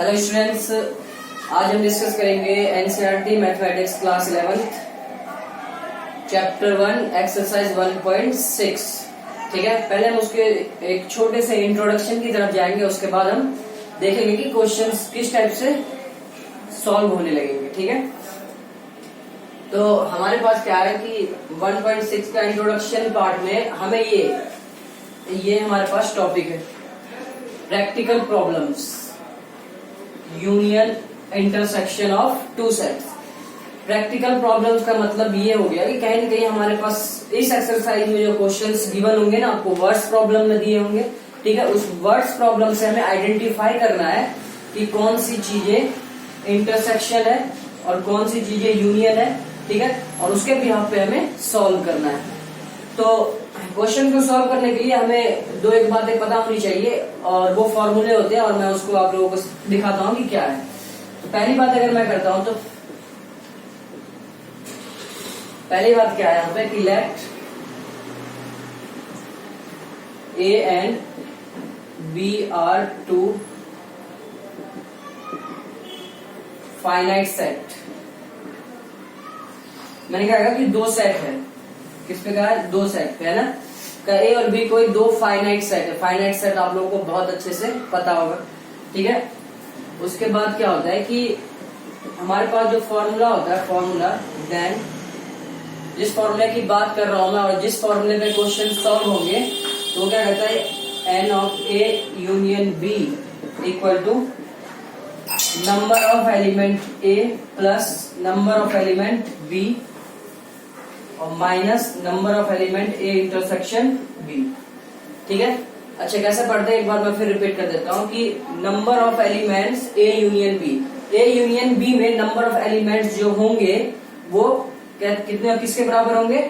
Hello students, आज हम discuss करेंगे NCERT mathematics class 11 chapter 1 exercise 1.6। ठीक है, पहले हम उसके एक छोटे से इंट्रोडक्शन की तरफ जाएंगे, उसके बाद हम देखेंगे कि क्वेश्चंस किस टाइप से सॉल्व होने लगेंगे। ठीक है, तो हमारे पास क्या है कि 1.6 का इंट्रोडक्शन पार्ट में हमें ये हमारे पास टॉपिक है practical problems, union intersection of two sets. Practical problems का मतलब ये हो गया कि कहीं न कहीं हमारे पास इस एक्सरसाइज में जो क्वेश्चंस गिवन होंगे ना, आपको वर्ड्स प्रॉब्लम में दिए होंगे। ठीक है, उस वर्ड्स प्रॉब्लम से हमें आइडेंटिफाई करना है कि कौन सी चीजें इंटरसेक्शन है और कौन सी चीजें यूनियन है। ठीक है, और उसके बिहाफ पे हमें सॉल्व करना है। तो क्वेश्चन को सॉल्व करने के लिए हमें दो एक बातें पता होनी चाहिए और वो फॉर्मूले होते हैं, और मैं उसको आप लोगों को दिखाता हूँ कि क्या है। तो पहली बात अगर मैं करता हूं तो पहली बात क्या है यहाँ पे कि let A and B are two finite set. मैंने कहा कि दो सेट है, किस पे कहा है, दो सेट पे है ना। का ए और बी कोई दो फाइनाइट सेट है। फाइनाइट सेट आप लोगों को बहुत अच्छे से पता होगा। ठीक है, उसके बाद क्या होता है कि हमारे पास जो फॉर्मूला होता है, फॉर्मूला देन जिस फॉर्मूले की बात कर रहा हूं मैं और जिस फॉर्मूले पे क्वेश्चन सॉल्व होंगे तो क्या कहता है, n of A union B equal to number of element A plus number of element B और minus number of element A intersection B. ठीक है, अच्छा कैसे पढ़ते हैं एक बार मैं फिर रिपीट कर देता हूं कि number of elements A union B, A union B में नंबर ऑफ एलिमेंट्स जो होंगे वो कितने और किसके बराबर होंगे,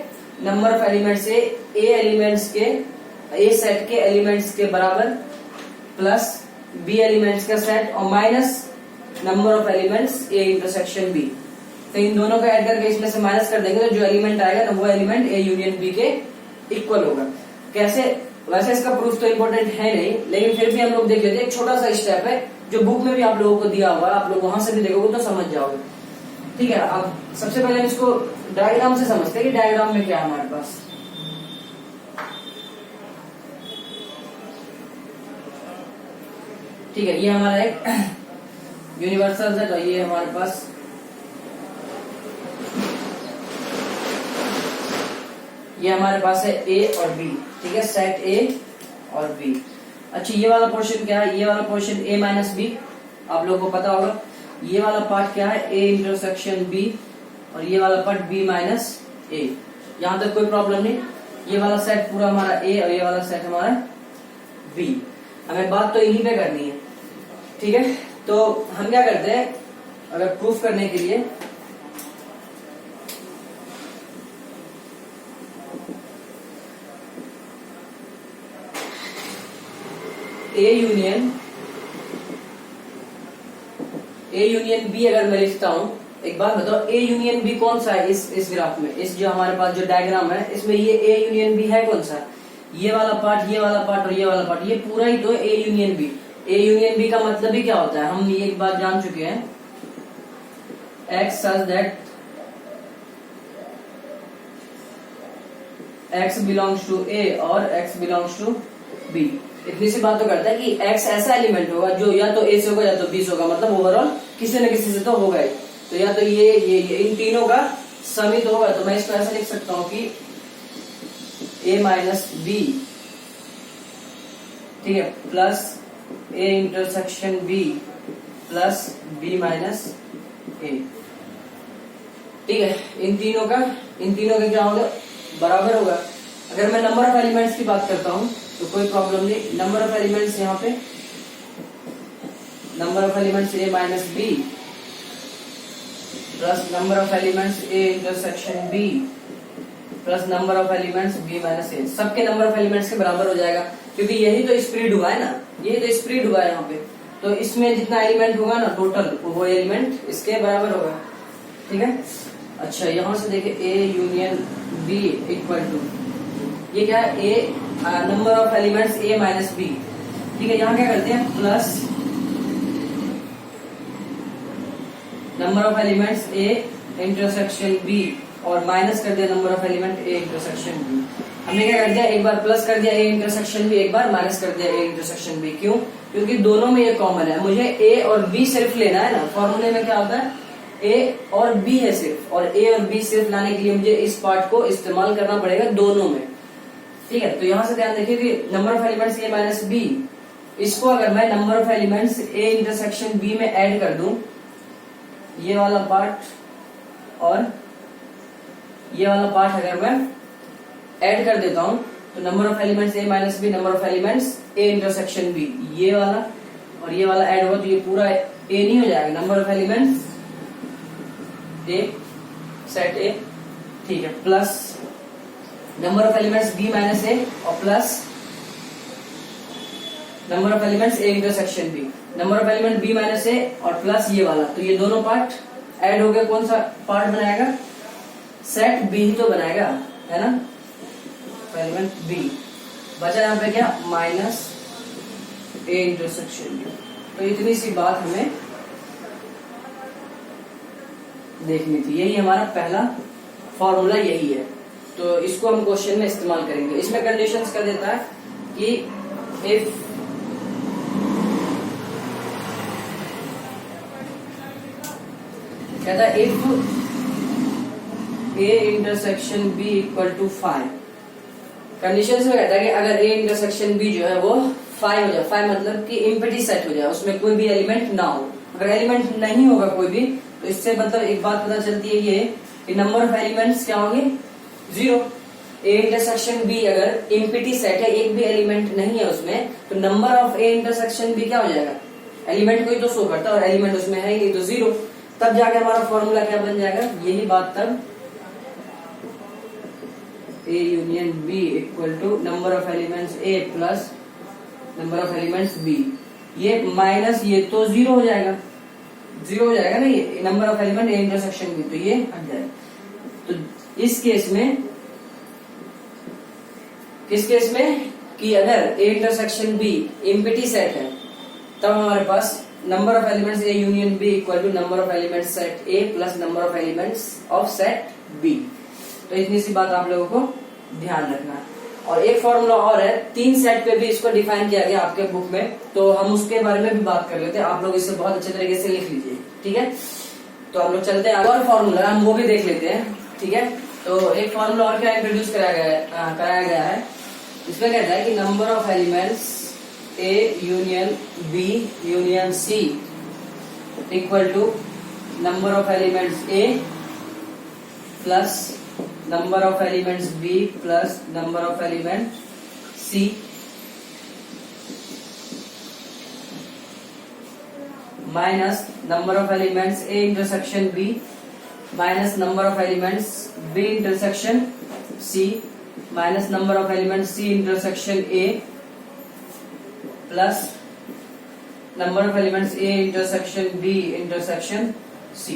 number of elements A elements के ए सेट के एलिमेंट्स के बराबर प्लस बी एलिमेंट्स का सेट और minus number of elements A intersection B. तो इन दोनों को ऐड करके इसमें से माइनस कर देंगे तो जो एलिमेंट आएगा ना वो एलिमेंट ए यूनियन बी के इक्वल होगा। कैसे, वैसे इसका प्रूफ तो इम्पोर्टेंट है नहीं, लेकिन फिर भी हम लोग देख लेते हैं। एक छोटा सा स्टेप है जो बुक में भी आप लोगों को दिया हुआ है, आप लोग वहां से भी देखोगे तो समझ जाओगे। ठीक है, अब सबसे पहले हम इसको डायग्राम से समझते हैं कि डायग्राम में क्या है हमारे पास। ठीक है, ये हमारा एक यूनिवर्सल सेट है, ये हमारे पास है ए और बी। ठीक है, सेट ए और बी। अच्छा ये वाला पोर्शन क्या है, ये वाला पोर्शन ए माइनस बी, आप लोगों को पता होगा। ये वाला पार्ट क्या है, ए इंटरसेक्शन बी, और ये वाला पार्ट बी माइनस ए। यहां तक कोई प्रॉब्लम नहीं। ये वाला सेट पूरा हमारा ए और ये वाला सेट हमारा बी। हमें बात तो इन्हीं पे करनी है। ठीक है, तो हम क्या करते हैं, अगर प्रूफ करने के लिए ए यूनियन बी अगर मैं लिखता हूं, एक बात बताओ, ए यूनियन बी कौन सा है इस ग्राफ में, इस जो हमारे पास जो डायग्राम है इसमें ये ए यूनियन बी है कौन सा, ये वाला पार्ट, ये वाला पार्ट और ये वाला पार्ट, ये पूरा ही तो A union B. A union B का मतलब ही क्या होता है, हम ये एक बात जान चुके हैं, x such that x belongs to A और एक्स बिलोंग्स टू बी। इतनी सी बात तो करता है कि x ऐसा एलिमेंट होगा जो या तो a से होगा या तो b से होगा, मतलब ओवरऑल किसी न किसी से तो होगा ही। तो या तो ये इन तीनों का समित होगा। तो मैं इसको ऐसा लिख सकता हूं कि a माइनस बी, ठीक है, plus a intersection b plus b minus a। ठीक है, इन तीनों का क्या होगा, बराबर होगा। अगर मैं नंबर ऑफ एलिमेंट्स की बात करता हूं तो कोई प्रॉब्लम नहीं। नंबर ऑफ एलिमेंट्स यहाँ पे, number of elements A minus B plus number of elements A intersection B plus number of elements B minus A, सबके नंबर ऑफ एलिमेंट्स के बराबर हो जाएगा, क्योंकि यही तो स्प्रेड हुआ है ना, यही तो स्प्रेड हुआ है यहाँ पे। तो इसमें जितना एलिमेंट होगा ना टोटल, वो एलिमेंट इसके बराबर होगा। ठीक है, अच्छा यहां से देखिए A union B equal to, ये क्या है, A number of elements A minus B. ठीक है, यहाँ क्या करते हैं, plus number of elements A intersection B और माइनस कर दिया number of element A intersection B. हमने क्या कर दिया, एक बार प्लस कर दिया ए इंटरसेक्शन बी, एक बार माइनस कर दिया ए इंटरसेक्शन बी। क्यों? क्योंकि दोनों में ये कॉमन है, मुझे ए और बी सिर्फ लेना है ना। फॉर्मूले में क्या होता है, ए और बी है सिर्फ, और ए और बी सिर्फ लाने के लिए मुझे इस पार्ट को इस्तेमाल करना पड़ेगा दोनों में। ठीक है, तो यहां से ध्यान देखिए कि number of elements A minus B, इसको अगर मैं number of elements A intersection B में ऐड कर दूं, ये वाला पार्ट और ये वाला पार्ट अगर मैं ऐड कर देता हूं, तो number of elements A minus B, number of elements A intersection B, ये वाला और ये वाला ऐड हुआ तो ये पूरा ए नहीं हो जाएगा, number of elements A set A. ठीक है, plus number of elements B minus A और plus number of elements A intersection B, number of element B minus A और प्लस ये वाला, तो ये दोनों पार्ट ऐड हो गए। कौन सा पार्ट बनाएगा, सेट बी ही तो बनाएगा, है ना, एलिमेंट बी। बचा यहाँ पे क्या, माइनस ए इंटरसेक्शन बी। तो इतनी सी बात हमें देखनी थी, यही हमारा पहला फॉर्मूला यही है। तो इसको हम क्वेश्चन में इस्तेमाल करेंगे। इसमें कंडीशंस कर देता है कि इफ कहता है if A intersection B equal to 5। Conditions में कहता है कि अगर ए इंटरसेक्शन बी जो है वो 5 हो जाए, 5 मतलब कि इम्पिटी सेट हो जाए, उसमें कोई भी एलिमेंट ना हो। अगर एलिमेंट नहीं होगा कोई भी, तो इससे मतलब एक बात पता चलती है ये कि नंबर ऑफ एलिमेंट्स क्या होंगे, 0। ए इंटरसेक्शन बी अगर इम्पिटी सेट है, एक भी एलिमेंट नहीं है उसमें, तो number of A intersection B क्या हो जाएगा, एलिमेंट को ही तो शो करता है और एलिमेंट उसमें है ही तो 0। तब जाके हमारा फॉर्मूला क्या बन जाएगा, यही बात तब A union B equal to number of elements A plus number of elements B. ये माइनस ये तो 0 हो जाएगा, 0 हो जाएगा ना, ये number of element A intersection B, तो ये हट जाएगा। तो इस केस में, किस केस में कि अगर A intersection B empty set है, तब हमारे पास number of elements A union B equal to number of elements set A plus number of elements of set B. तो इतनी सी बात आप लोगों को ध्यान रखना है। और एक फॉर्मूला और है, 3 सेट पे भी इसको डिफाइन किया गया आपके बुक में, तो हम उसके बारे में भी बात कर लेते हैं। आप लोग इसे बहुत अच्छे तरीके से लिख लीजिए, ठीक है। तो हम लोग चलते हैं, और फॉर्मूला हम वो भी देख लेते हैं, ठीक है। तो एक फॉर्मूला और क्या इंट्रोड्यूस कराया गया है, इसमें कहता है कि number of elements A union B union C equal to number of elements A plus number of elements B plus number of element C minus number of elements A intersection B minus number of elements B intersection C minus number of elements C intersection A plus number of elements A intersection B intersection C.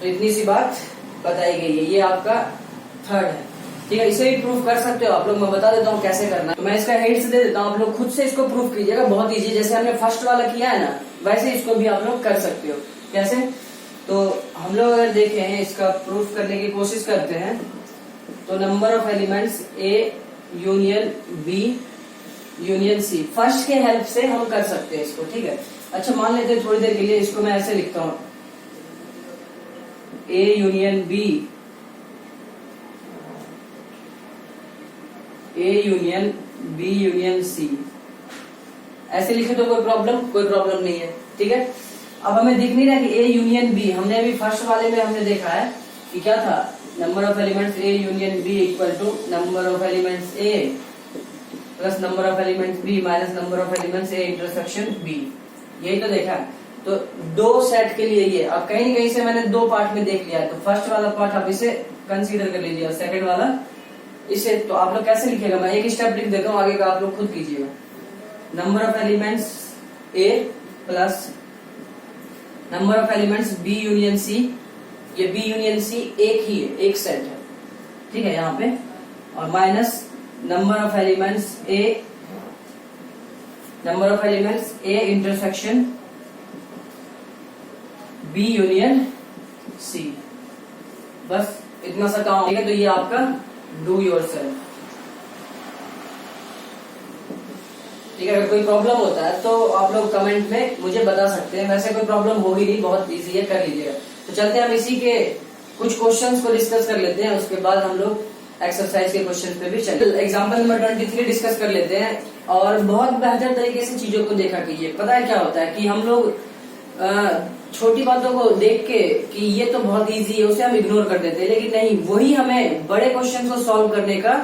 तो इतनी सी बात बताई गई है, ये आपका third है, ठीक है। इसे भी प्रूफ कर सकते हो आप लोग, मैं बता देता हूँ कैसे करना है। तो मैं इसका हिंट्स दे देता हूँ, आप लोग खुद से इसको प्रूफ कीजिएगा, बहुत इजी। जैसे हमने फर्स्ट वाला किया है ना, वैसे इसको भी आप लोग कर सकते हो। कैसे? तो हम लोग अगर देखें, इसका प्रूफ करने की कोशिश करते हैं, तो number of elements A union B union C, first के हेल्प से हम कर सकते हैं इसको, ठीक है। अच्छा, मान लेते हैं थोड़ी देर के लिए इसको मैं ऐसे लिखता हूं, A union B A union B union C, ऐसे लिखे तो कोई प्रॉब्लम नहीं है, ठीक है। अब हमें दिख नहीं रहा कि ए यूनियन बी, हमने अभी फर्स्ट वाले में हमने देखा है कि क्या था, number of elements A union B equal to number of elements A plus number of elements B minus number of elements A intersection B, यही तो देखा। तो 2 सेट के लिए ये, अब कहीं न कहीं से मैंने 2 पार्ट में देख लिया है, तो फर्स्ट वाला पार्ट आप इसे कंसीडर कर लीजिए और सेकंड वाला इसे। तो आप लोग कैसे लिखेगा, मैं एक स्टेप लिख देता हूँ, आगे का आप लोग खुद कीजिएगा। Number of elements A plus number of elements B union C, ये बी यूनियन सी एक ही है, एक सेट है, ठीक है यहाँ पे, और minus number of elements A intersection B union C, बस इतना सा काम। ठीक है, तो ये आपका डू योरसेल्फ। ठीक है, अगर कोई प्रॉब्लम होता है तो आप लोग कमेंट में मुझे बता सकते हैं। वैसे कोई प्रॉब्लम होगी नहीं, बहुत इजी है, कर लीजिएगा। तो चलते हैं हम इसी के कुछ क्वेश्चंस को डिस्कस कर लेते हैं, उसके बाद हम लोग एक्सरसाइज के क्वेश्चन पे भी चलते। एग्जाम्पल नंबर 23 डिस्कस कर लेते हैं। और बहुत बेहतर तरीके से चीजों को देखा कीजिए। पता है क्या होता है कि हम लोग छोटी बातों को देख के कि ये तो बहुत इजी है, उसे हम इग्नोर कर देते हैं, लेकिन नहीं, वही हमें बड़े क्वेश्चन को सॉल्व करने का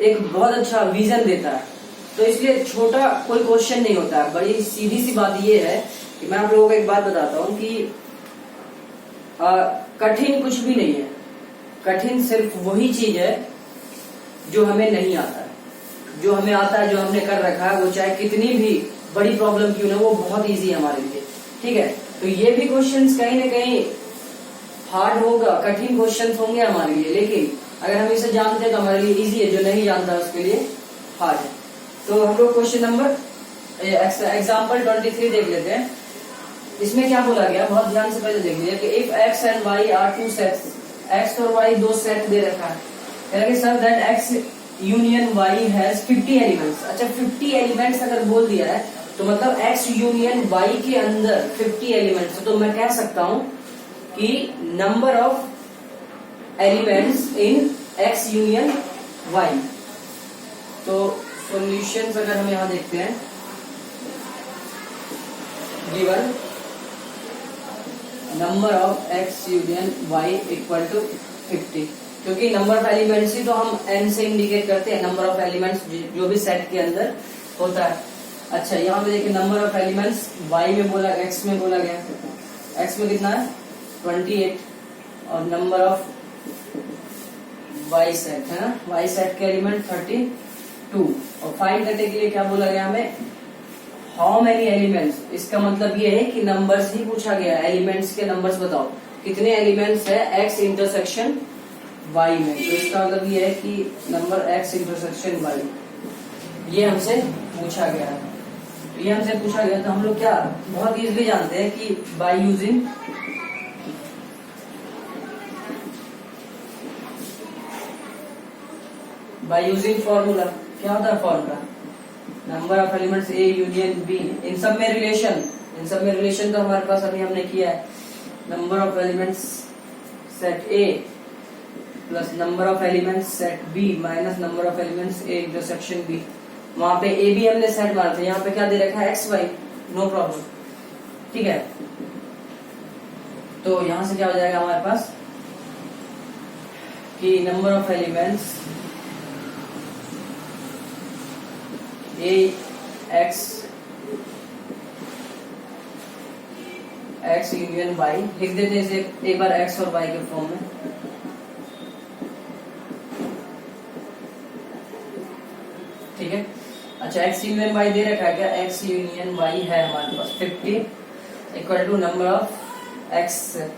एक बहुत अच्छा विजन देता है। तो इसलिए छोटा कोई क्वेश्चन नहीं होता है। बड़ी सीधी सी बात ये है कि मैं आप लोगों को एक बात बताता हूँ कि कठिन कुछ भी नहीं है। कठिन सिर्फ वही चीज है जो हमें नहीं आता है। जो हमें आता है, जो हमने कर रखा है, वो चाहे कितनी भी बड़ी प्रॉब्लम क्यों ना, वो बहुत इजी है हमारे लिए। ठीक है, तो ये भी क्वेश्चंस कहीं ना कहीं हार्ड होगा, कठिन क्वेश्चंस होंगे हमारे लिए, लेकिन अगर हम इसे जानते हैं तो हमारे लिए इजी है। जो नहीं जानता उसके लिए हार्ड है। तो हम लोग क्वेश्चन नंबर एग्जाम्पल 23 देख लेते हैं। इसमें क्या बोला गया, बहुत ध्यान से पहले देख लीजिए कि if X and Y are two sets, X और वाई दो सेट दे रखा है। Sir that X union Y has 50 elements. अच्छा, 50 एलिमेंट्स अगर बोल दिया है तो मतलब एक्स यूनियन वाई के अंदर 50 एलिमेंट्स। तो मैं कह सकता हूं कि number of elements in X union Y. तो सॉल्यूशंस अगर हम यहां देखते हैं, given number of X union Y equal to 50, क्योंकि नंबर ऑफ एलिमेंट्स ही तो हम n से इंडिकेट करते हैं, नंबर ऑफ एलिमेंट्स जो भी सेट के अंदर होता है। अच्छा, यहाँ पे देखिए नंबर ऑफ एलिमेंट्स y में बोला, x में बोला गया, x में कितना है 28, और नंबर ऑफ y सेट है ना, y सेट के एलिमेंट 32। और फाइंड करने के लिए क्या बोला गया हमें, हाउ मेनी एलिमेंट्स। इसका मतलब ये है कि नंबर्स ही पूछा गया, एलिमेंट्स के नंबर्स बताओ, कितने एलिमेंट्स है x इंटरसेक्शन y में। तो इसका मतलब ये है कि नंबर x इंटरसेक्शन y, ये हमसे पूछा गया है। तो ये हमसे पूछा गया, तो हम लोग क्या बहुत इजीली जानते हैं कि बाय यूजिंग फॉर्मूला, क्या होता है formula, number of elements A union B, इन सब में रिलेशन तो हमारे पास अभी हमने किया है। Number of elements set A plus number of elements set B minus number of elements A intersection B. वहां पे ए बी हमने सेट मारा था, यहाँ पे क्या दे रखा है एक्स वाई, नो प्रॉब्लम। ठीक है, तो यहां से क्या हो जाएगा हमारे पास कि number of elements A X union Y, लिख देते हैं इसे एक बार एक्स और वाई के फॉर्म में। ठीक है, अच्छा एक्स यूनियन वाई दे रखा है क्या, एक्स यूनियन वाई है हमारे पास 50 equal to number of X set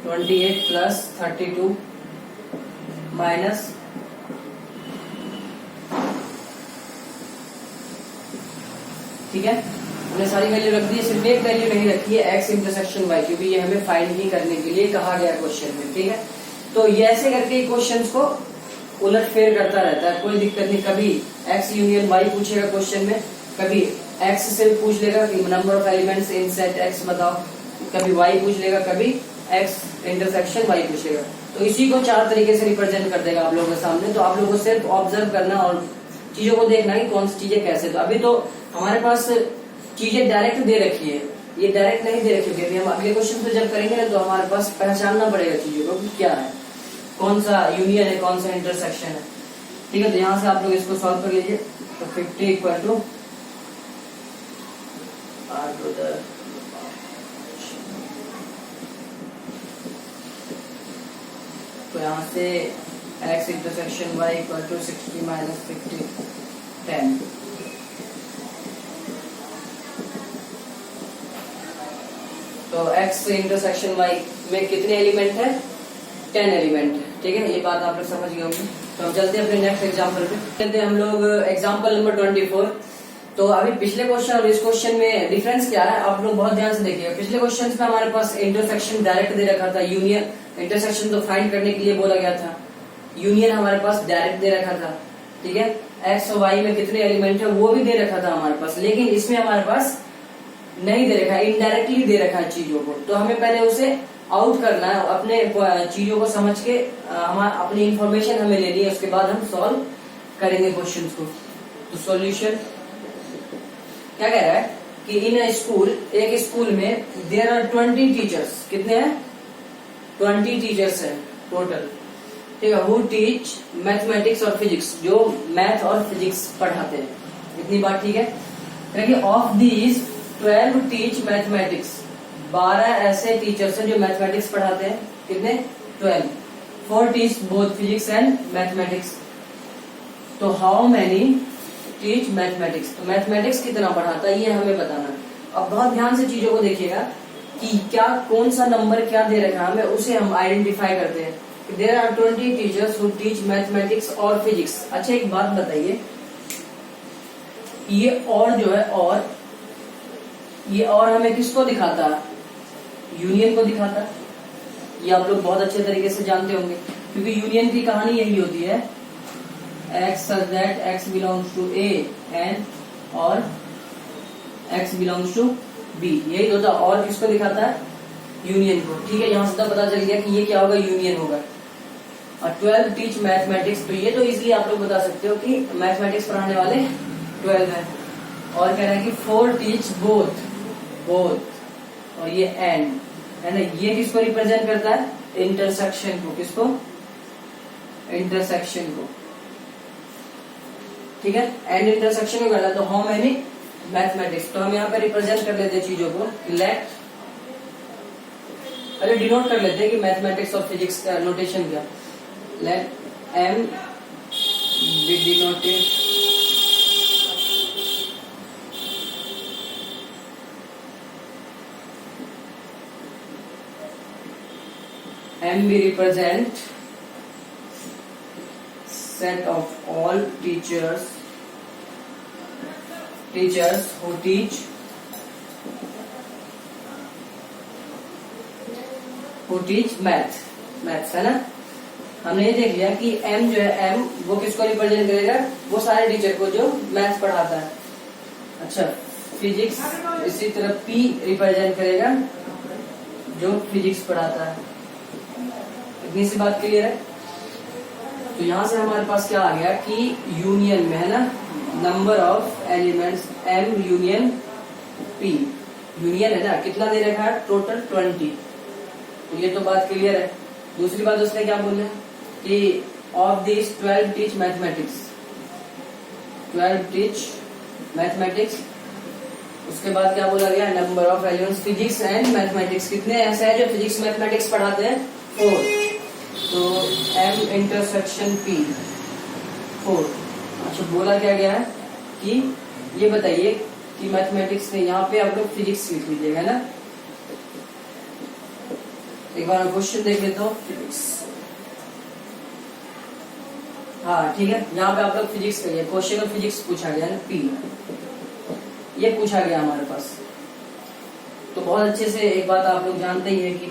28 प्लस 32 माइनस ठीक है, हमने सारी वैल्यू रख दी, सिर्फ एक वैल्यू नहीं रखी है एक्स इंटरसेक्शन वाई, क्योंकि ये हमें फाइंड ही करने के लिए कहा गया क्वेश्चन में। ठीक है, तो ये ऐसे करके क्वेश्चंस को उलट फेर करता रहता है, कोई दिक्कत नहीं। कभी एक्स यूनियन वाई पूछेगा क्वेश्चन में, कभी एक्स से पूछ लेगा कि number of elements in set x बताओ, कभी वाई पूछ लेगा, कभी एक्स इंटरसेक्शन वाई पूछेगा। तो इसी को 4 तरीके से रिप्रेजेंट कर देगा आप लोगों के सामने। तो आप लोगों को सिर्फ ऑब्जर्व करना और चीजों को देखना कि कौन सी चीजें कैसे। तो अभी तो हमारे पास चीजें डायरेक्ट दे रखी है, ये डायरेक्ट नहीं दे रखी है। हम अगले क्वेश्चन पे जब करेंगे ना तो हमारे पास पहचानना पड़ेगा चीजों को कि क्या है, कौन सा यूनियन है, कौन सा इंटरसेक्शन है। ठीक है, तो यहाँ से आप लोग इसको सॉल्व कर लीजिए। तो 50 इक्वल टू तो यहाँ से x intersection y equal to 60 minus 50 10। तो x इंटरसेक्शन y में कितने एलिमेंट है, 10 एलिमेंट है। ठीक है, ये बात आप लोग समझ गए होंगे। तो हम चलते हैं अपने नेक्स्ट एग्जाम्पल पे। चलते हैं हम लोग एग्जाम्पल नंबर 24। तो अभी पिछले क्वेश्चन और इस क्वेश्चन में डिफरेंस क्या है आप लोग बहुत ध्यान से देखिएगा। पिछले क्वेश्चन में हमारे पास इंटरसेक्शन डायरेक्ट दे रखा था, यूनियन इंटरसेक्शन तो फाइंड करने के लिए बोला गया था, यूनियन हमारे पास डायरेक्ट दे रखा था, ठीक है। एक्स और वाई में कितने एलिमेंट है वो भी दे रखा था हमारे पास, लेकिन इसमें हमारे पास नहीं दे रखा है, इनडायरेक्टली दे रखा है चीजों को। तो हमें पहले उसे आउट करना है, अपने चीजों को समझ के अपनी इंफॉर्मेशन हमें लेनी है, उसके बाद हम सॉल्व करेंगे क्वेश्चंस को। तो सॉल्यूशन क्या कह रहा है कि इन अ स्कूल, एक स्कूल में देयर आर 20 टीचर्स, कितने हैं 20 टीचर्स हैं टोटल, ठीक है, हु टीच मैथमेटिक्स और फिजिक्स, जो मैथ और फिजिक्स पढ़ाते हैं। इतनी बात ठीक है। देखिए ऑफ दीज 12 टीच मैथमेटिक्स, 12 ऐसे टीचर्स हैं जो मैथमेटिक्स पढ़ाते हैं, कितने 12, 4 teach both physics and mathematics. तो हाउ मैनी टीच मैथमेटिक्स, तो मैथमेटिक्स कितना पढ़ाता है ये हमें बताना है। अब बहुत ध्यान से चीजों को देखिएगा कि क्या कौन सा नंबर क्या दे रखा है हमें, उसे हम आइडेंटिफाई करते हैं। There are 20 teachers who teach mathematics और फिजिक्स। अच्छा एक बात बताइए, ये और जो है और ये और हमें किसको दिखाता है, यूनियन को दिखाता है। ये आप लोग बहुत अच्छे तरीके से जानते होंगे, क्योंकि यूनियन की कहानी यही होती है, x such that x belongs to A and और x belongs to B, यही होता है। और किसको दिखाता है, यूनियन को, ठीक है। यहाँ से तो पता चल गया कि ये क्या होगा, यूनियन होगा। और 12 टीच मैथमेटिक्स, तो ये तो इजीली आप लोग बता सकते हो कि मैथमेटिक्स पढ़ाने वाले 12 हैं। और कह रहा है कि 4 टीच बोथ, और ये एंड है ना, ये किसको रिप्रेजेंट करता है, इंटरसेक्शन को, किसको, इंटरसेक्शन को, ठीक है। एंड इंटरसेक्शन को करना, तो हाउ मैनी मैथमेटिक्स, तो हम यहाँ पे रिप्रेजेंट कर लेते हैं चीजों को, लेट, अरे डिनोट कर लेते हैं कि मैथमेटिक्स और फिजिक्स का नोटेशन क्या, let M be denoted M we represent set of all teachers who teach maths, है ना। हमने ये देख लिया कि M जो है, M वो किसको रिप्रेजेंट करेगा, वो सारे टीचर को जो मैथ्स पढ़ाता है। अच्छा फिजिक्स इसी तरह P रिप्रेजेंट करेगा जो फिजिक्स पढ़ाता है। इतनी सी बात क्लियर है। तो यहां से हमारे पास क्या आ गया कि यूनियन में है ना, number of elements M union P, union है ना, कितना दे रखा है टोटल 20। तो ये तो बात क्लियर है। दूसरी बात उसने क्या बोला कि of this 12 teach mathematics, 12 teach mathematics. उसके बाद क्या बोला गया, number of elements physics and mathematics, कितने ऐसे हैं जो फिजिक्स मैथमेटिक्स पढ़ाते हैं, 4। तो M इंटरसेक्शन P 4। अच्छा बोला क्या गया है कि ये बताइए कि मैथमेटिक्स में, यहाँ पे आप लोग फिजिक्स लिख लीजिएगा ना, एक बार क्वेश्चन देख लेते हो फिजिक्स, हाँ ठीक है। यहाँ पे आप लोग फिजिक्स करिए, क्वेश्चन ऑफ फिजिक्स पूछा गया ना, P ये पूछा गया हमारे पास। तो बहुत अच्छे से एक बात आप लोग जानते ही है कि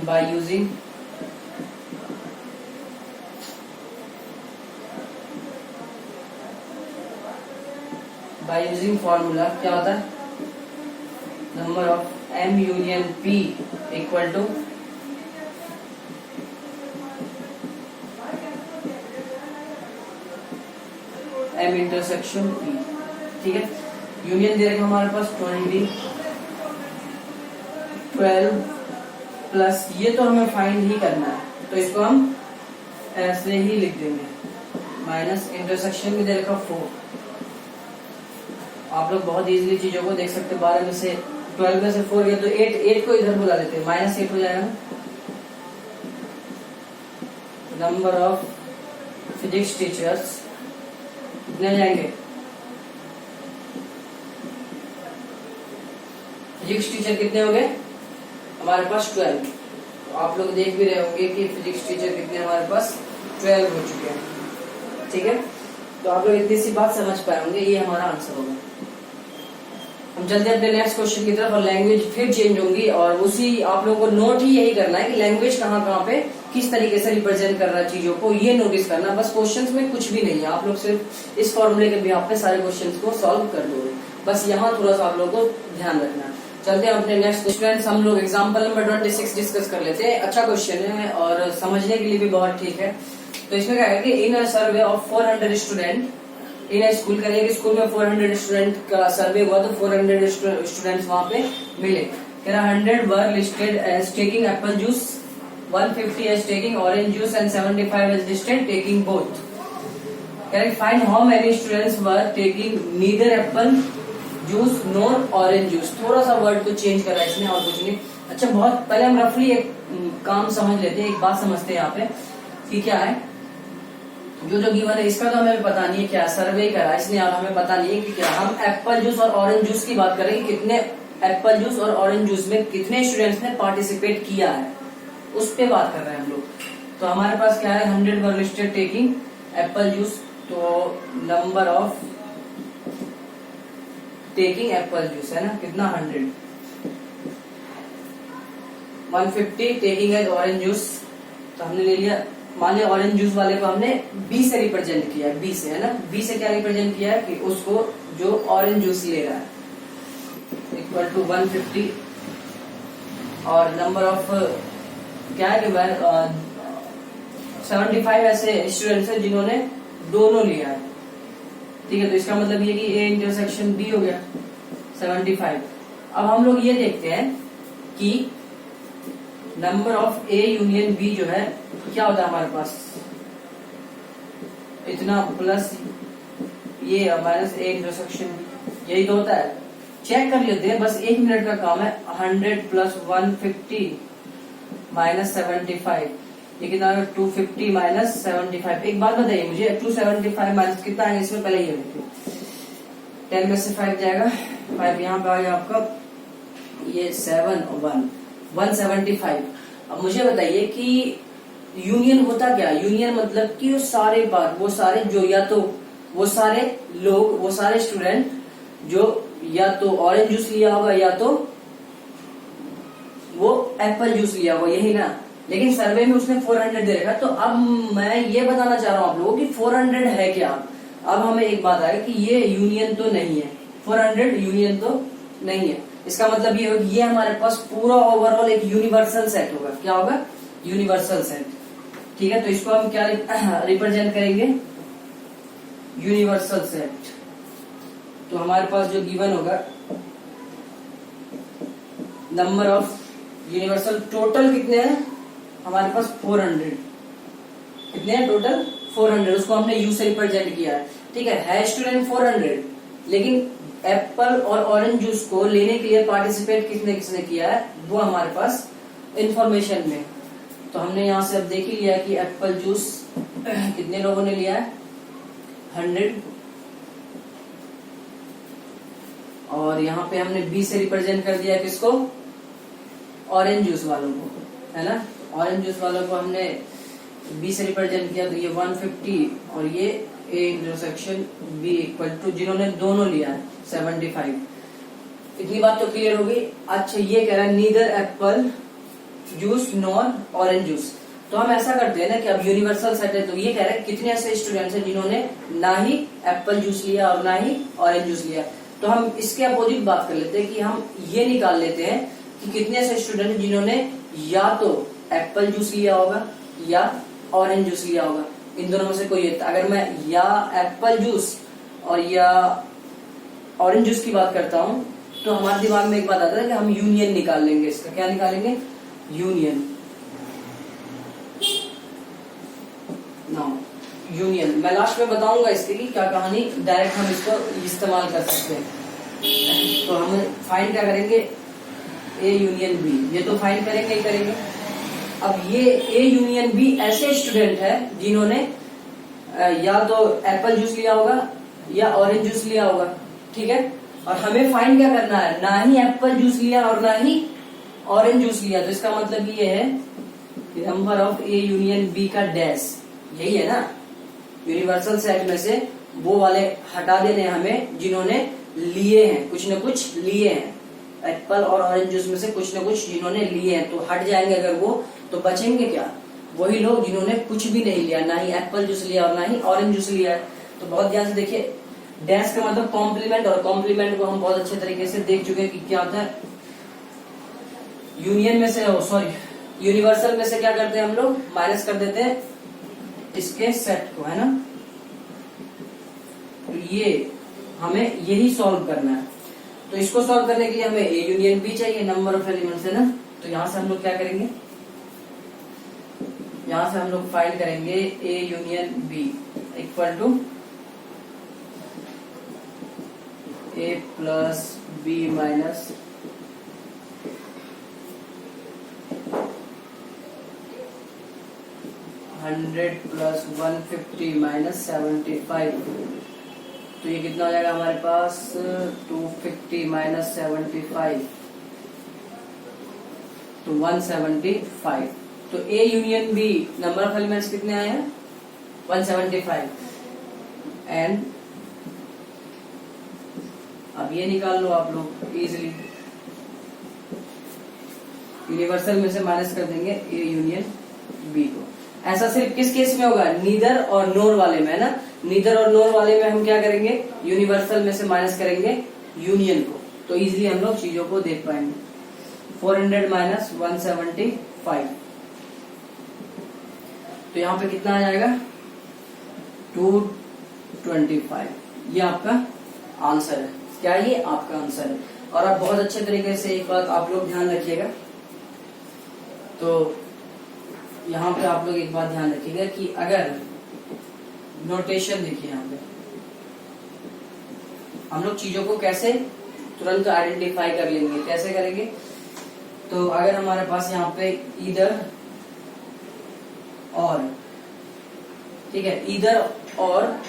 बाय यूजिंग फॉर्मूला क्या होता है, number of M union P equal to M intersection P, ठीक है। यूनियन दे रखा हमारे पास 20, 12 प्लस, ये तो हमें फाइंड ही करना है, तो इसको हम ऐसे ही लिख देंगे, माइनस इंटरसेक्शन में दे रखा 4। आप लोग बहुत इजीली चीजों को देख सकते हैं, 12 में से 12 में से 4 गया तो 8 को इधर बुला देते हैं, -8 हो जाएगा। नंबर ऑफ फिजिक्स टीचर्स कितने हो जाएंगे, फिजिक्स टीचर कितने हो गए हमारे पास 12। तो आप लोग देख भी रहे होंगे कि फिजिक्स टीचर कितने हमारे पास 12 हो चुके हैं, ठीक है। तो आप लोग इतनी सी बात समझ पाए होंगे, ये हमारा आंसर होगा। हम चलते हैं अपने नेक्स्ट क्वेश्चन की तरफ। और लैंग्वेज फिर चेंज होंगी और उसी आप लोगों को नोट ही यही करना है कि लैंग्वेज कहाँ कहाँ पे किस तरीके से रिप्रेजेंट कर रहा है चीजों को, ये नोटिस करना। बस क्वेश्चंस में कुछ भी नहीं है, आप लोग सिर्फ इस फॉर्मूले के भी आप पे सारे क्वेश्चंस को सॉल्व कर दोगे। बस यहाँ थोड़ा सा आप लोगों को ध्यान रखना है। चलते हैं अपने नेक्स्ट स्टूडेंट्स, हम लोग एग्जाम्पल नंबर 26 डिस्कस कर लेते हैं। अच्छा क्वेश्चन है और समझने के लिए भी बहुत ठीक है। तो इसमें क्या है कि in a survey of 400 student in a school करें कि स्कूल में 400 स्टूडेंट का सर्वे हुआ तो 400 स्टूडेंट्स वहां पे मिले। कह रहा 100 were listed as taking apple juice, 150 as taking orange juice and 75 as listed taking both. कह रहा find how many students were taking neither apple juice nor orange juice. थोड़ा सा वर्ड को चेंज करा इसने और कुछ नहीं। अच्छा, बहुत पहले हम रफली एक काम समझ लेते हैं, एक बात समझते हैं यहाँ पे कि क्या है जो गिवन है। इसका तो हमें पता नहीं है क्या सर्वे करा इसने, हमें पता नहीं है कि क्या। हम एप्पल जूस और ऑरेंज जूस की बात करें कि कितने एप्पल जूस और ऑरेंज जूस में कितने स्टूडेंट्स ने पार्टिसिपेट किया है, उस पे बात कर रहे हैं हम लोग। तो हमारे पास क्या है 100 were listed taking apple juice, तो number of taking apple juice है ना कितना 100। 150 टेकिंग एज ऑरेंज जूस, तो हमने ले लिया। मान लिया ऑरेंज जूस वाले को हमने बी से रिप्रेजेंट किया है, बी से है ना। बी से क्या रिप्रेजेंट किया है कि उसको जो ऑरेंज जूस ले रहा है इक्वल टू 150 और नंबर ऑफ क्या है कि 75 ऐसे स्टूडेंट्स हैं जिन्होंने दोनों लिया है। ठीक है, तो इसका मतलब ये कि ए इंटरसेक्शन बी हो गया 75। अब हम लोग ये देखते हैं कि number of A union B जो है क्या होता है हमारे पास, इतना प्लस ये माइनस ए इंटरसेक्शन, यही तो होता है। चेक कर लेते हैं, बस 1 मिनट का काम है। 100 प्लस 150 माइनस 75, ये कितना 250 माइनस 75। एक बात बताइए मुझे, 275 माइनस कितना है इसमें, पहले ये देखिए 10 में से 5 जाएगा, 5 यहाँ पे आ गया आपका, ये 7 और 1 175। अब मुझे बताइए कि यूनियन होता क्या। यूनियन मतलब कि वो सारे बात, वो सारे जो या तो वो सारे लोग, वो सारे स्टूडेंट जो या तो ऑरेंज जूस लिया होगा या तो वो एप्पल जूस लिया होगा, यही ना। लेकिन सर्वे में उसने 400 दे रखा। तो अब मैं ये बताना चाह रहा हूँ आप लोगों कि 400 है क्या। अब हमें एक बात आए कि ये यूनियन तो नहीं है, 400 यूनियन तो नहीं है। इसका मतलब ये होगा कि ये हमारे पास पूरा ओवरऑल एक यूनिवर्सल सेट होगा। क्या होगा, यूनिवर्सल सेट। ठीक है, तो इसको हम क्या रिप्रेजेंट करेंगे, यूनिवर्सल सेट। तो हमारे पास जो गिवन होगा नंबर ऑफ यूनिवर्सल, टोटल कितने हैं हमारे पास 400। कितने हैं टोटल 400, उसको हमने यू से रिप्रेजेंट किया है। ठीक है स्टूडेंट 400, लेकिन एप्पल और ऑरेंज जूस को लेने के लिए पार्टिसिपेट किसने किसने किया है वो हमारे पास इंफॉर्मेशन में। तो हमने यहाँ से अब देख ही लिया कि एप्पल जूस कितने लोगों ने लिया है 100, और यहाँ पे हमने बी से रिप्रेजेंट कर दिया किसको, ऑरेंज जूस वालों को, है ना। ऑरेंज जूस वालों को हमने बी से रिप्रेजेंट किया, तो ये 150 और ये A intersection B equal to जिन्होंने दोनों लिया है 75। इतनी बात तो क्लियर होगी। अच्छा, ये कह रहा है neither apple juice nor orange juice. तो हम ऐसा करते हैं ना कि अब यूनिवर्सल सेट है, तो ये कह रहा है कितने ऐसे स्टूडेंट्स हैं जिन्होंने ना ही एप्पल जूस लिया और ना ही ऑरेंज जूस लिया। तो हम इसके अपोजिट बात कर लेते हैं कि हम ये निकाल लेते हैं कि कितने ऐसे स्टूडेंट हैं जिन्होंने या तो एप्पल जूस लिया होगा या ऑरेंज जूस लिया होगा। इन दोनों में से कोई है। अगर मैं या एप्पल जूस और या ऑरेंज जूस की बात करता हूं तो हमारे दिमाग में एक बात आता है कि हम यूनियन निकाल लेंगे। इसका क्या निकालेंगे, यूनियन। यूनियन मैं लास्ट में बताऊंगा इसके की क्या कहानी, डायरेक्ट हम इसको इस्तेमाल कर सकते हैं। तो हम फाइंड क्या करेंगे, ए यूनियन बी, ये तो फाइंड करेंगे ही करेंगे। अब ये ए यूनियन बी ऐसे स्टूडेंट है जिन्होंने या तो एप्पल जूस लिया होगा या ऑरेंज जूस लिया होगा। ठीक है, और हमें फाइंड क्या करना है, ना ही एप्पल जूस लिया और ना ही ऑरेंज जूस लिया। तो इसका मतलब ये है कि number of A union B का डैश, यही है ना। यूनिवर्सल सेट में से वो वाले हटा देने हमें जिन्होंने लिए हैं, कुछ न कुछ लिए हैं, एप्पल और ऑरेंज जूस में से कुछ न कुछ जिन्होंने लिए हैं, तो हट जाएंगे अगर वो, तो बचेंगे क्या, वही लोग जिन्होंने कुछ भी नहीं लिया, ना ही एप्पल जूस लिया और ना ही ऑरेंज जूस लिया है। तो बहुत ध्यान से देखिए, डैश का मतलब कॉम्प्लीमेंट, और कॉम्प्लीमेंट को हम बहुत अच्छे तरीके से देख चुके हैं कि क्या होता है। यूनियन में से, यूनिवर्सल में से क्या करते हैं हम लोग, माइनस कर देते हैं इसके सेट को, है ना। तो ये हमें यही सॉल्व करना है। तो इसको सॉल्व करने के लिए हमें ए यूनियन बी चाहिए, नंबर ऑफ एलिमेंट्स, है ना। तो यहां से हम लोग क्या करेंगे, यहां से हम लोग फाइंड करेंगे A union B equal to A plus B minus hundred plus 150 minus 75। तो ये कितना हो जाएगा हमारे पास, 250 माइनस 75, तो 175। तो A union B number of elements कितने आए हैं, 175। एंड अब ये निकाल लो आप लोग इजिली, यूनिवर्सल में से माइनस कर देंगे ए यूनियन बी को। ऐसा सिर्फ किस केस में होगा, नीदर और नोर वाले में, है ना। नीदर और नोर वाले में हम क्या करेंगे, यूनिवर्सल में से माइनस करेंगे यूनियन को, तो इजिली हम लोग चीजों को देख पाएंगे। 400 माइनस 175, तो यहाँ पे कितना आ जाएगा, 225। ये आपका आंसर है, क्या ये आपका आंसर है। और आप बहुत अच्छे तरीके से एक बात आप लोग ध्यान रखिएगा, तो यहाँ पे आप लोग एक बात ध्यान रखिएगा कि अगर नोटेशन देखिए, यहाँ पे हम लोग चीजों को कैसे तुरंत आइडेंटिफाई कर लेंगे, कैसे करेंगे। तो अगर हमारे पास यहाँ पे ईदर और, ठीक है, ईदर और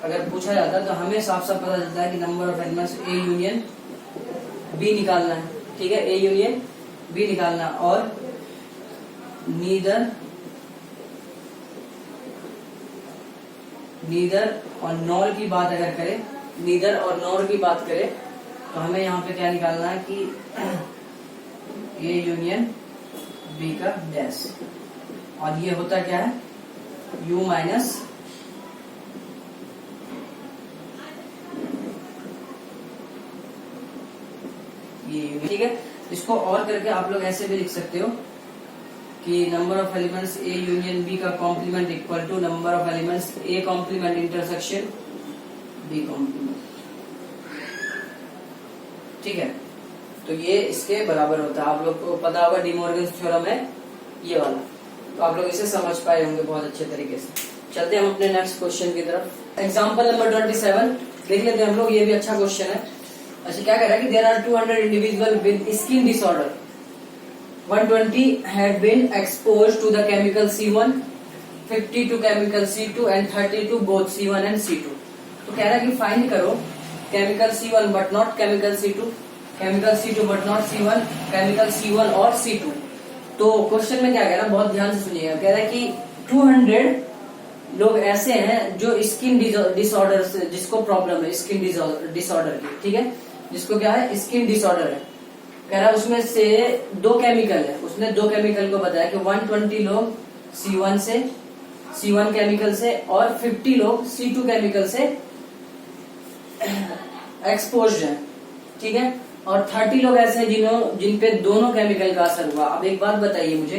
अगर पूछा जाता है तो हमें साफ साफ पता चलता है कि number of elements A union B निकालना है, ठीक है, ए यूनियन बी निकालना। और नीदर और नॉर की बात अगर करें, नीदर और नॉर की बात करें, तो हमें यहाँ पे क्या निकालना है कि ए यूनियन बी का डैश, और ये होता क्या है, यू माइनस ये, ठीक है। इसको और करके आप लोग ऐसे भी लिख सकते हो कि number of elements A union B का complement equal to number of elements A complement intersection B complement, ठीक है। तो ये इसके बराबर होता है, आप लोग को पता होगा डी मॉर्गन्स थ्योरम है ये वाला, तो आप लोग इसे समझ पाए होंगे बहुत अच्छे तरीके से। चलते हैं हम अपने नेक्स्ट क्वेश्चन की तरफ। एग्जाम्पल नंबर 27 देख लेते हैं हम लोग, ये भी अच्छा क्वेश्चन है। अच्छा, क्या कह रहा है कि there are 200 individual with skin disorder, 120 had been exposed to the chemical C1, 50 to chemical C2 and 30 to both C1 and C2। तो कह रहा है कि फाइंड करो chemical C1 but not chemical C2, chemical C2 but not C1, chemical C1 और C2। तो question में क्या कह रहा है, बहुत ध्यान से सुनिएगा। कह रहा है कि 200 लोग ऐसे हैं जो स्किन डिसऑर्डर से, जिसको प्रॉब्लम है स्किन डिसऑर्डर की, ठीक है, जिसको क्या है, स्किन डिसऑर्डर है। कह रहा है उसमें से 2 केमिकल है, उसने 2 केमिकल को बताया कि 120 लोग C1 केमिकल से और 50 लोग C2 केमिकल से एक्सपोज्ड हैं, ठीक है, और 30 लोग ऐसे हैं जिन पे दोनों केमिकल का असर हुआ। अब एक बात बताइए मुझे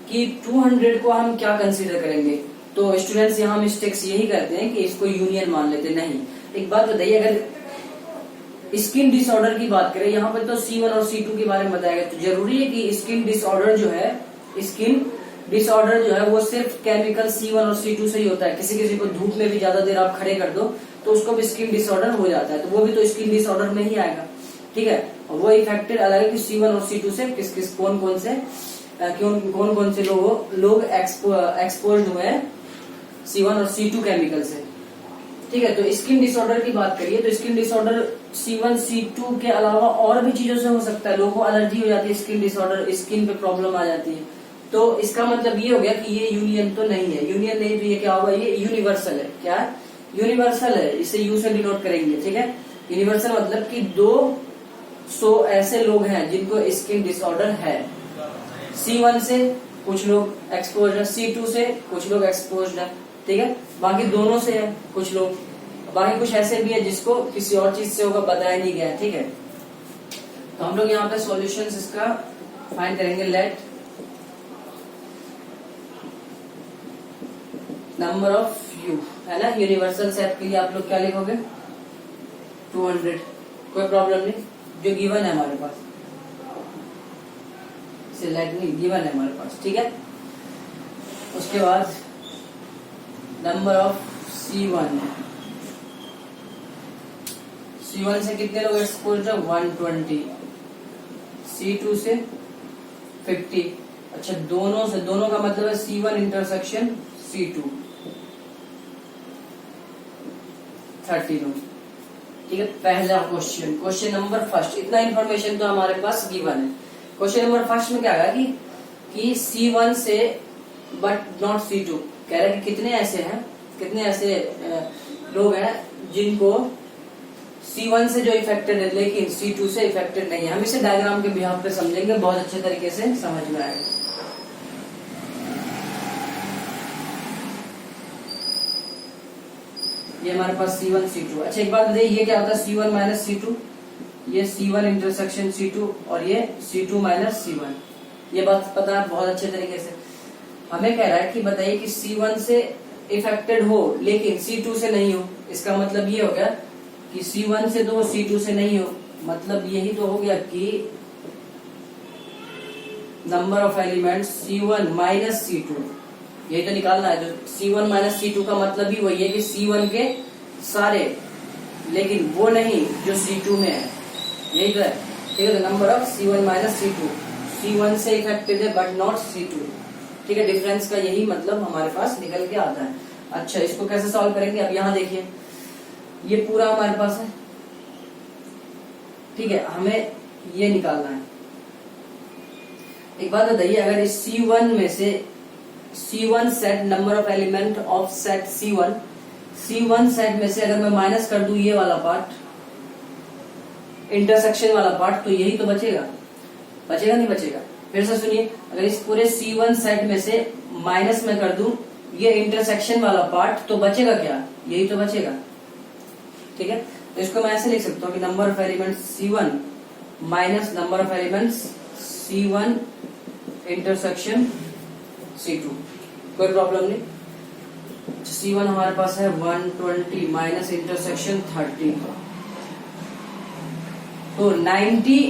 कि 200 को हम क्या कंसीडर करेंगे। तो स्टूडेंट्स यहाँ मिस्टेक्स यही करते हैं कि इसको यूनियन मान लेते, नहीं। एक बात बताइए, अगर स्किन डिसऑर्डर की बात करें, यहाँ पर तो C1 और C2 के बारे में बताया गया, तो जरूरी है कि स्किन डिसऑर्डर जो है वो सिर्फ केमिकल C1 और C2 से ही होता है। किसी किसी को धूप में भी ज्यादा देर आप खड़े कर दो तो उसको भी स्किन डिसऑर्डर हो जाता है, तो वो भी तो स्किन डिसऑर्डर में ही आएगा, ठीक है। और वो इफेक्टेड अलग है कि C1 और C2 से कौन कौन से लोग एक्सपोज्ड हुए हैं C1 और C2 केमिकल से, ठीक है। तो स्किन डिसऑर्डर की बात करिए तो स्किन डिसऑर्डर C1 C2 के अलावा और भी चीजों से हो सकता है। लोगों को एलर्जी हो जाती है, स्किन डिसऑर्डर, स्किन पे प्रॉब्लम आ जाती है। तो इसका मतलब ये हो गया कि ये यूनियन तो नहीं है, यूनियन नहीं, तो ये क्या होगा, ये यूनिवर्सल है। क्या है, यूनिवर्सल है, इसे यू से डिनोट करेंगे, ठीक है। यूनिवर्सल मतलब कि 200 ऐसे लोग हैं जिनको स्किन डिसऑर्डर है। C1 से कुछ लोग एक्सपोज्ड है, C2 से कुछ लोग एक्सपोज्ड है, ठीक है। बाकी दोनों से है कुछ लोग, बाकी कुछ ऐसे भी है जिसको किसी और चीज से होगा, बताया नहीं गया, ठीक है। तो हम लोग यहाँ पे सॉल्यूशंस इसका फाइंड करेंगे। लेट नंबर ऑफ यू, है ना, यूनिवर्सल सेट के लिए आप लोग क्या लिखोगे 200, कोई प्रॉब्लम नहीं, जो गिवन है हमारे पास, सिलेक्ट नहीं गिवन है हमारे पास, ठीक है। उसके बाद नंबर ऑफ C1, C1 से कितने लोग एक्सपोज्ड है 120, C2 से 50, अच्छा दोनों से, दोनों का मतलब है C1 इंटरसेक्शन C2 30 लोग, ठीक है। पहला क्वेश्चन, क्वेश्चन नंबर फर्स्ट, इतना इन्फॉर्मेशन तो हमारे पास गिवन है। क्वेश्चन नंबर फर्स्ट में क्या है कि C1 से बट नॉट C2, कह रहे हैं कि कितने ऐसे लोग हैं जिनको C1 से जो इफेक्टेड है लेकिन C2 से इफेक्टेड नहीं है। हम इसे डायग्राम के बिहाफ पे समझेंगे, बहुत अच्छे तरीके से समझ में आएगा। ये हमारे पास C1 C2, अच्छा एक बात बताइए, ये क्या होता है C1 माइनस C2, ये C1 इंटरसेक्शन C2 और ये C2 माइनस C1, ये बात पता है बहुत अच्छे तरीके से। हमें कह रहा है कि बताइए कि C1 से इफेक्टेड हो लेकिन C2 से नहीं हो, इसका मतलब ये हो गया कि C1 से तो C2 से नहीं हो, मतलब यही तो हो गया कि number of elements C1 minus C2, यही तो निकालना है। जो C1 माइनस C2 का मतलब ही वही है कि C1 के सारे लेकिन वो नहीं जो C2 में है, यही तो है, ठीक है। Number of C1 minus C2, C1 से इफेक्टेड है बट नॉट C2, ठीक है। डिफरेंस का यही मतलब हमारे पास निकल के आता है। अच्छा इसको कैसे सॉल्व करेंगे, अब यहाँ देखिए ये पूरा हमारे पास है, ठीक है, हमें ये निकालना है। एक बात बताइए, अगर इस C1 में से C1 set number of element of set C1 set में से अगर मैं माइनस कर दूं ये वाला पार्ट, इंटरसेक्शन वाला पार्ट, तो यही तो बचेगा, बचेगा नहीं बचेगा। फिर से सुनिए, अगर इस पूरे C1 सेट में से माइनस में कर दूं ये इंटरसेक्शन वाला पार्ट, तो बचेगा क्या, यही तो बचेगा, ठीक है। तो इसको मैं ऐसे लिख सकता हूँ कि number of elements C1 minus number of elements C1 intersection C2, कोई प्रॉब्लम नहीं। C1 हमारे पास है 120 माइनस इंटरसेक्शन 30, तो 90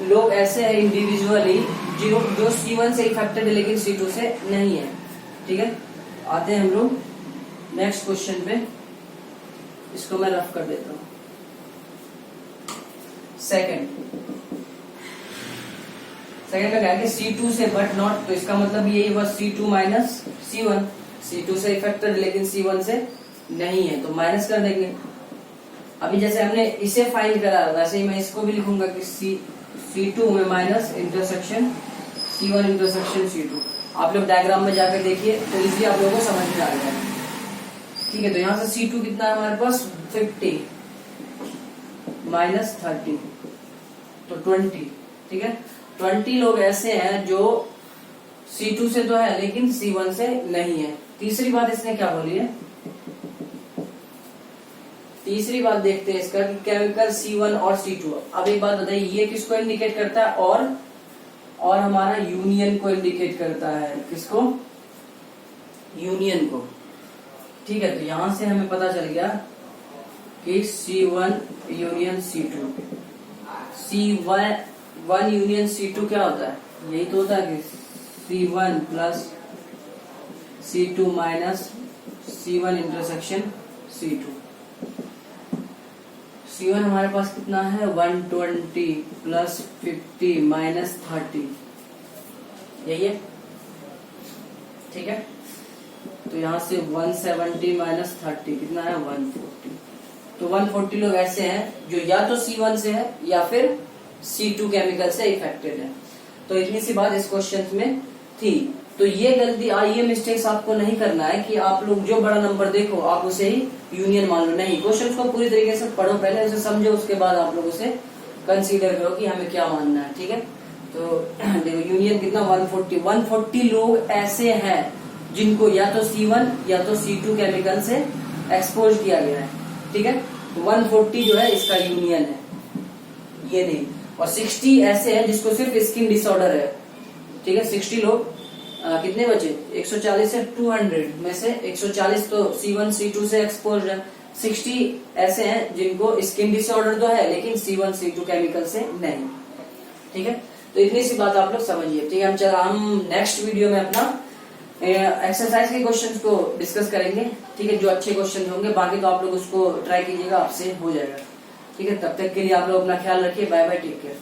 लोग ऐसे हैं इंडिविजुअली जो C1 से इफेक्टेड है लेकिन C2 से नहीं है, ठीक है। आते हैं हम लोग नेक्स्ट क्वेश्चन पे, इसको मैं रफ कर देता हूं। सेकंड में क्या है कि C2 से बट नॉट, तो इसका मतलब यही हुआ C2 माइनस C1, C2 से इफेक्टेड लेकिन C1 से नहीं है, तो माइनस कर देंगे। अभी जैसे हमने इसे फाइंड करा वैसे ही मैं इसको भी लिखूंगा कि C2 में minus intersection C1 intersection C2। आप लोग डायग्राम में जाकर देखिए तो इजी आप लोगों को समझ में आ जाएगा, ठीक है। तो यहाँ से C2 कितना है हमारे पास 50 माइनस 30, तो 20, ठीक है। 20 लोग ऐसे हैं जो C2 से तो है लेकिन C1 से नहीं है। तीसरी बात इसने क्या बोली है, तीसरी बात देखते हैं इसका कि केमिकल C1 और C2। अब एक बात बताइए, ये किसको इंडिकेट करता है, और हमारा यूनियन को इंडिकेट करता है, किसको, यूनियन को, ठीक है। तो यहां से हमें पता चल गया कि C1 union C2, C1 union C2 क्या होता है, यही तो होता है कि C1 plus C2 minus C1 intersection C2। C1 हमारे पास कितना है 120 प्लस 50 माइनस 30, यही है, ठीक है। तो यहाँ से 170 माइनस 30 कितना है 140, तो 140 लोग ऐसे हैं जो या तो C1 से है या फिर C2 केमिकल से इफेक्टेड है। तो इतनी सी बात इस क्वेश्चन में थी। तो ये गलती ये मिस्टेक्स आपको नहीं करना है कि आप लोग जो बड़ा नंबर देखो आप उसे ही यूनियन मान लो। नहीं, क्वेश्चन को पूरी तरीके से पढ़ो, पहले उसे समझो, उसके बाद आप लोग उसे कंसीडर करो कि हमें क्या मानना है। ठीक है, तो देखो यूनियन कितना 140 लोग ऐसे हैं जिनको या तो C1 या तो C2 केमिकल से एक्सपोज किया गया है। ठीक है, तो 140 जो है इसका यूनियन है, ये नहीं। और 60 ऐसे हैं जिसको सिर्फ स्किन डिसऑर्डर है। ठीक है, 60 लोग कितने बचे, 140 से 200 में से 140 तो C1 C2 से एक्सपोज है, 60 ऐसे हैं जिनको स्किन डिसऑर्डर तो है लेकिन C1 C2 केमिकल से नहीं। ठीक है, तो इतनी सी बात आप लोग समझिए। ठीक है, हम नेक्स्ट वीडियो में अपना एक्सरसाइज के क्वेश्चंस को डिस्कस करेंगे। ठीक है, जो अच्छे क्वेश्चन होंगे, बाकी तो आप लोग उसको ट्राई कीजिएगा, आपसे हो जाएगा। ठीक है, तब तक के लिए आप लोग अपना ख्याल रखिए। Bye bye, take care.